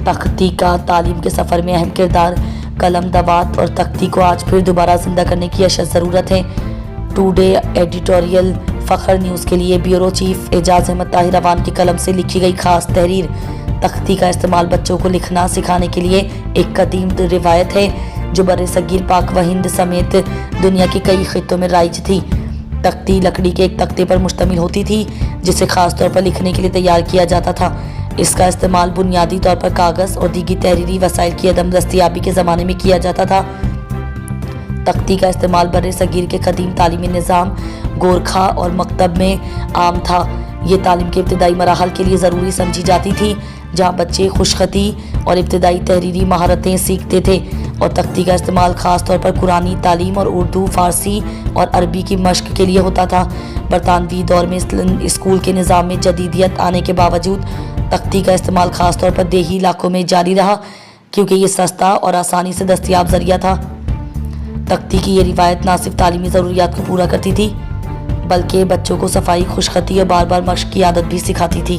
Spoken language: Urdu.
تختی کا تعلیم کے سفر میں اہم کردار۔ قلم، دوات اور تختی کو آج پھر دوبارہ زندہ کرنے کی اشد ضرورت ہے۔ ٹوڈے ایڈیٹوریل فخر نیوز کے لیے بیورو چیف اعجاز احمد طاہر عوان کی قلم سے لکھی گئی خاص تحریر۔ تختی کا استعمال بچوں کو لکھنا سکھانے کے لیے ایک قدیم روایت ہے جو بر صغیر پاک و ہند سمیت دنیا کے کئی خطوں میں رائج تھی۔ تختی لکڑی کے ایک تختے پر مشتمل ہوتی تھی جسے خاص طور پر لکھنے کے لیے تیار کیا جاتا تھا۔ اس کا استعمال بنیادی طور پر کاغذ اور دیگر تحریری وسائل کی عدم دستیابی کے زمانے میں کیا جاتا تھا۔ تختی کا استعمال بر صغیر کے قدیم تعلیمی نظام گورکھا اور مکتب میں عام تھا۔ یہ تعلیم کے ابتدائی مراحل کے لیے ضروری سمجھی جاتی تھی جہاں بچے خوش خطی اور ابتدائی تحریری مہارتیں سیکھتے تھے، اور تختی کا استعمال خاص طور پر قرآنی تعلیم اور اردو، فارسی اور عربی کی مشق کے لیے ہوتا تھا۔ برطانوی دور میں اسکول کے نظام میں جدیدیت آنے کے باوجود تختی کا استعمال خاص طور پر دیہی علاقوں میں جاری رہا کیونکہ یہ سستا اور آسانی سے دستیاب ذریعہ تھا۔ تختی کی یہ روایت نہ صرف تعلیمی ضروریات کو پورا کرتی تھی بلکہ بچوں کو صفائی، خوش خطی اور بار بار مشق کی عادت بھی سکھاتی تھی۔